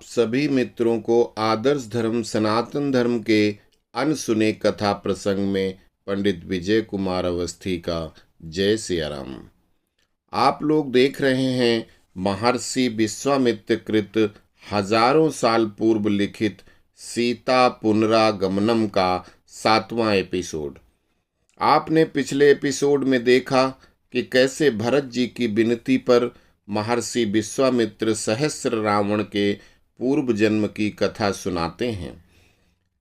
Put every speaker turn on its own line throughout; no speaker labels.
सभी मित्रों को आदर्श धर्म सनातन धर्म के अनसुने कथा प्रसंग में पंडित विजय कुमार अवस्थी का जय सिया राम। आप लोग देख रहे हैं महर्षि विश्वामित्र कृत हजारों साल पूर्व लिखित सीता पुनरागमनम का 7वां एपिसोड। आपने पिछले एपिसोड में देखा कि कैसे भरत जी की विनती पर महर्षि विश्वामित्र सहस्र रावण के पूर्व जन्म की कथा सुनाते हैं।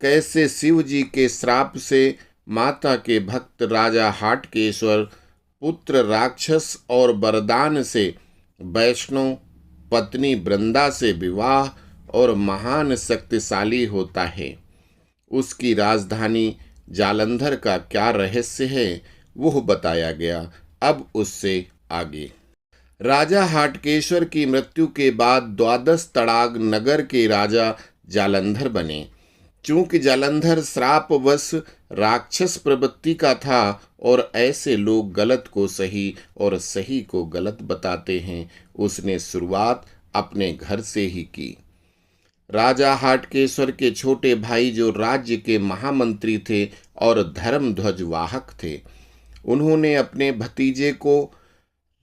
कैसे शिव जी के श्राप से माता के भक्त राजा हाटकेश्वर पुत्र राक्षस और वरदान से वैष्णव पत्नी वृंदा से विवाह और महान शक्तिशाली होता है। उसकी राजधानी जालंधर का क्या रहस्य है वो बताया गया। अब उससे आगे राजा हाटकेश्वर की मृत्यु के बाद द्वादश तड़ाग नगर के राजा जालंधर बने। चूंकि जालंधर श्रापवश राक्षस प्रवृत्ति का था और ऐसे लोग गलत को सही और सही को गलत बताते हैं, उसने शुरुआत अपने घर से ही की। राजा हाटकेश्वर के छोटे भाई जो राज्य के महामंत्री थे और धर्म ध्वज वाहक थे, उन्होंने अपने भतीजे को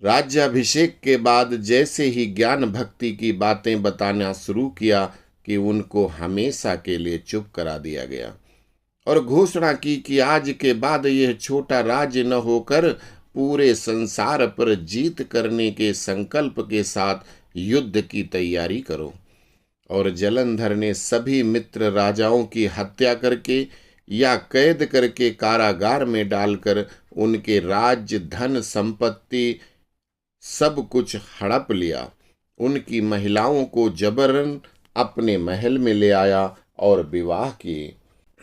राज्याभिषेक के बाद जैसे ही ज्ञान भक्ति की बातें बताना शुरू किया कि उनको हमेशा के लिए चुप करा दिया गया और घोषणा की कि आज के बाद यह छोटा राज्य न होकर पूरे संसार पर जीत करने के संकल्प के साथ युद्ध की तैयारी करो। और जालंधर ने सभी मित्र राजाओं की हत्या करके या कैद करके कारागार में डालकर उनके राज्य धन संपत्ति सब कुछ हड़प लिया। उनकी महिलाओं को जबरन अपने महल में ले आया और विवाह किए।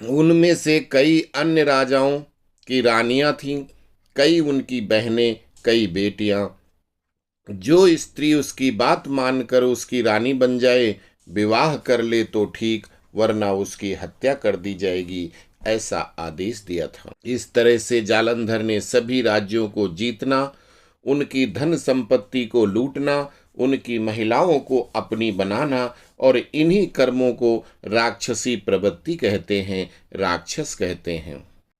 उनमें से कई अन्य राजाओं की रानियां थीं, कई उनकी बहनें, कई बेटियां। जो स्त्री उसकी बात मानकर उसकी रानी बन जाए, विवाह कर ले तो ठीक, वरना उसकी हत्या कर दी जाएगी, ऐसा आदेश दिया था। इस तरह से जालंधर ने सभी राज्यों को जीतना, उनकी धन संपत्ति को लूटना, उनकी महिलाओं को अपनी बनाना और इन्हीं कर्मों को राक्षसी प्रवृत्ति कहते हैं, राक्षस कहते हैं।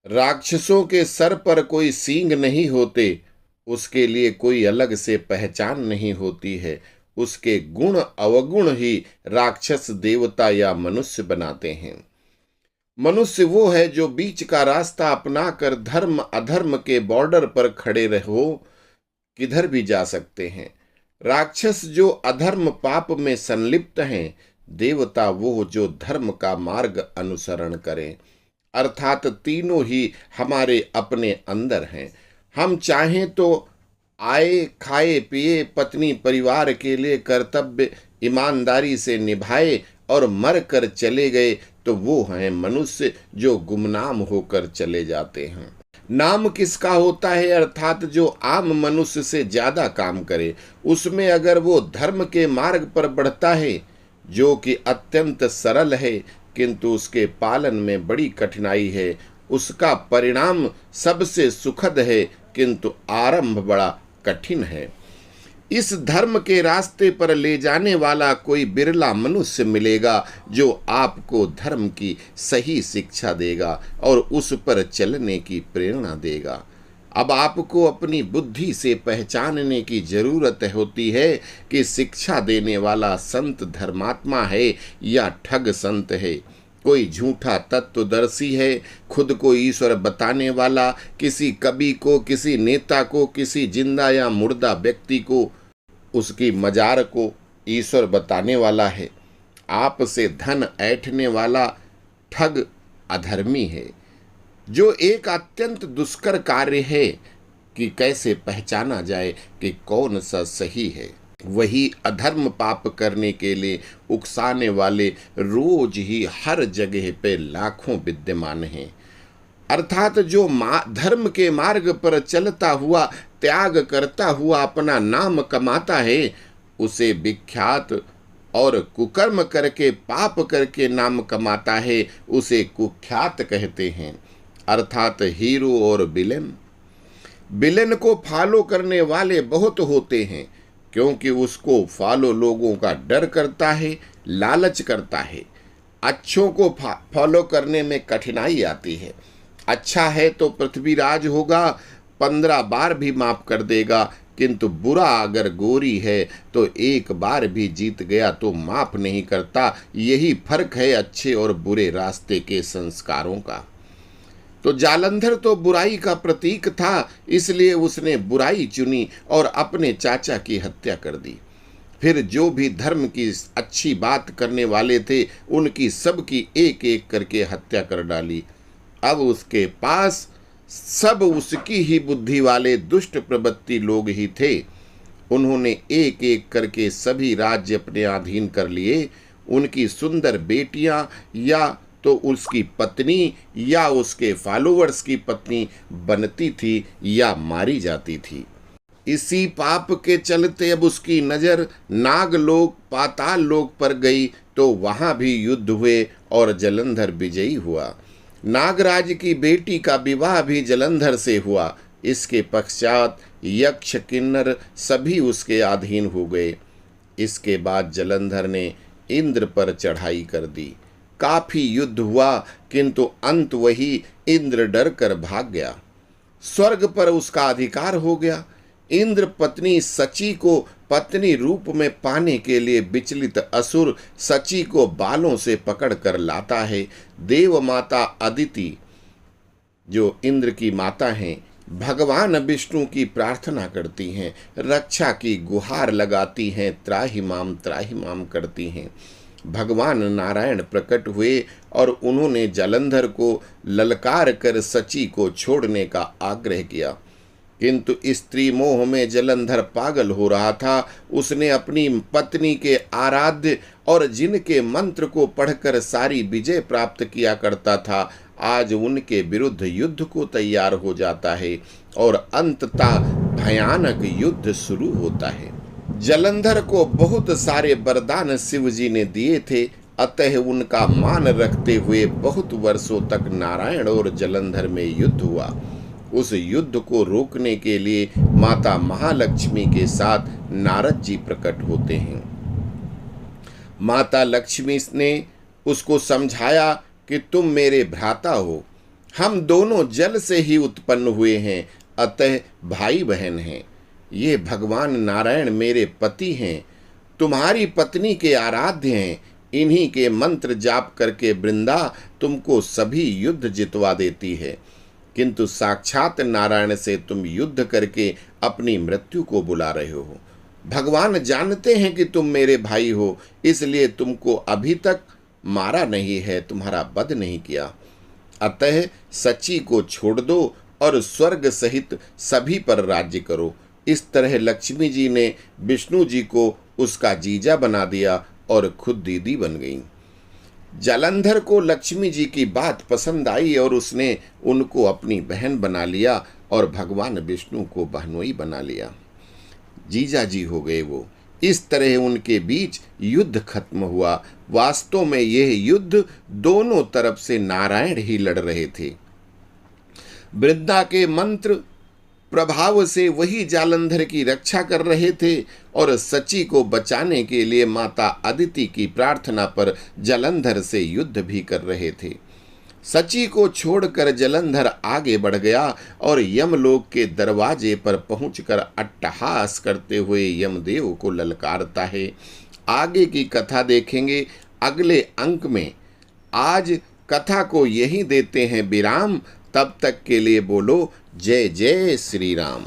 राक्षसों के सर पर कोई सींग नहीं होते, उसके लिए कोई अलग से पहचान नहीं होती है। उसके गुण अवगुण ही राक्षस देवता या मनुष्य बनाते हैं। मनुष्य वो है जो बीच का रास्ता अपनाकर धर्म अधर्म के बॉर्डर पर खड़े रहो, किधर भी जा सकते हैं। राक्षस जो अधर्म पाप में संलिप्त हैं, देवता वो जो धर्म का मार्ग अनुसरण करें। अर्थात तीनों ही हमारे अपने अंदर हैं। हम चाहें तो आए खाए पिए पत्नी परिवार के लिए कर्तव्य ईमानदारी से निभाए और मर कर चले गए तो वो हैं मनुष्य जो गुमनाम होकर चले जाते हैं। नाम किसका होता है, अर्थात जो आम मनुष्य से ज्यादा काम करे। उसमें अगर वो धर्म के मार्ग पर बढ़ता है जो कि अत्यंत सरल है किंतु उसके पालन में बड़ी कठिनाई है, उसका परिणाम सबसे सुखद है किंतु आरंभ बड़ा कठिन है। इस धर्म के रास्ते पर ले जाने वाला कोई बिरला मनुष्य मिलेगा जो आपको धर्म की सही शिक्षा देगा और उस पर चलने की प्रेरणा देगा। अब आपको अपनी बुद्धि से पहचानने की जरूरत होती है कि शिक्षा देने वाला संत धर्मात्मा है या ठग संत है। कोई झूठा तत्वदर्शी है, खुद को ईश्वर बताने वाला, किसी कवि को, किसी नेता को, किसी जिंदा या मुर्दा व्यक्ति को उसकी मजार को ईश्वर बताने वाला है। आपसे धन ऐंठने वाला ठग अधर्मी है। जो एक अत्यंत दुष्कर कार्य है कि कैसे पहचाना जाए कि कौन सा सही है। वही अधर्म पाप करने के लिए उकसाने वाले रोज ही हर जगह पे लाखों विद्यमान हैं। अर्थात जो धर्म के मार्ग पर चलता हुआ त्याग करता हुआ अपना नाम कमाता है, उसे विख्यात, और कुकर्म करके पाप करके नाम कमाता है उसे कुख्यात कहते हैं। अर्थात हीरो और विलेन। विलेन को फॉलो करने वाले बहुत होते हैं क्योंकि उसको फॉलो लोगों का डर करता है, लालच करता है। अच्छों को फॉलो करने में कठिनाई आती है। अच्छा है तो पृथ्वीराज होगा, 15 बार भी माफ कर देगा, किंतु बुरा अगर गोरी है तो एक बार भी जीत गया तो माफ नहीं करता। यही फर्क है अच्छे और बुरे रास्ते के संस्कारों का। तो जालंधर तो बुराई का प्रतीक था, इसलिए उसने बुराई चुनी और अपने चाचा की हत्या कर दी। फिर जो भी धर्म की अच्छी बात करने वाले थे उनकी सबकी एक एक करके हत्या कर डाली। अब उसके पास सब उसकी ही बुद्धि वाले दुष्ट प्रवृत्ति लोग ही थे। उन्होंने एक एक करके सभी राज्य अपने अधीन कर लिए। उनकी सुंदर बेटियां या तो उसकी पत्नी या उसके फॉलोअर्स की पत्नी बनती थी या मारी जाती थी। इसी पाप के चलते अब उसकी नजर नागलोक पाताल लोक पर गई, तो वहां भी युद्ध हुए और जलंधर विजयी हुआ। नागराज की बेटी का विवाह भी जलंधर से हुआ। इसके पश्चात यक्ष किन्नर सभी उसके अधीन हो गए। इसके बाद जलंधर ने इंद्र पर चढ़ाई कर दी। काफी युद्ध हुआ, किंतु अंत वही इंद्र डर कर भाग गया। स्वर्ग पर उसका अधिकार हो गया। इंद्र पत्नी सची को पत्नी रूप में पाने के लिए विचलित असुर सची को बालों से पकड़ कर लाता है। देव माता अदिति जो इंद्र की माता हैं, भगवान विष्णु की प्रार्थना करती हैं, रक्षा की गुहार लगाती हैं, त्राहि माम करती हैं। भगवान नारायण प्रकट हुए और उन्होंने जलंधर को ललकार कर सची को छोड़ने का आग्रह किया, किंतु स्त्री मोह में जलंधर पागल हो रहा था। उसने अपनी पत्नी के आराध्य और जिनके मंत्र को पढ़कर सारी विजय प्राप्त किया करता था, आज उनके विरुद्ध युद्ध को तैयार हो जाता है और अंततः भयानक युद्ध शुरू होता है। जलंधर को बहुत सारे वरदान शिव जी ने दिए थे, अतः उनका मान रखते हुए बहुत वर्षों तक नारायण और जलंधर में युद्ध हुआ। उस युद्ध को रोकने के लिए माता महालक्ष्मी के साथ नारद जी प्रकट होते हैं। माता लक्ष्मी ने उसको समझाया कि तुम मेरे भ्राता हो, हम दोनों जल से ही उत्पन्न हुए हैं, अतः भाई बहन हैं। ये भगवान नारायण मेरे पति हैं, तुम्हारी पत्नी के आराध्य हैं। इन्हीं के मंत्र जाप करके वृंदा तुमको सभी युद्ध जितवा देती है, किंतु साक्षात नारायण से तुम युद्ध करके अपनी मृत्यु को बुला रहे हो। भगवान जानते हैं कि तुम मेरे भाई हो, इसलिए तुमको अभी तक मारा नहीं है, तुम्हारा वध नहीं किया। अतः सची को छोड़ दो और स्वर्ग सहित सभी पर राज्य करो। इस तरह लक्ष्मी जी ने विष्णु जी को उसका जीजा बना दिया और खुद दीदी बन गई। जालंधर को लक्ष्मी जी की बात पसंद आई और उसने उनको अपनी बहन बना लिया और भगवान विष्णु को बहनोई बना लिया। जीजा जी हो गए वो। इस तरह उनके बीच युद्ध खत्म हुआ। वास्तव में यह युद्ध दोनों तरफ से नारायण ही लड़ रहे थे। वृंदा के मंत्र प्रभाव से वही जालंधर की रक्षा कर रहे थे और सची को बचाने के लिए माता अदिति की प्रार्थना पर जालंधर से युद्ध भी कर रहे थे। सची को छोड़कर जालंधर आगे बढ़ गया और यमलोक के दरवाजे पर पहुंचकर अट्टहास करते हुए यमदेव को ललकारता है। आगे की कथा देखेंगे अगले अंक में। आज कथा को यहीं देते हैं विराम। तब तक के लिए बोलो जय जय श्री राम।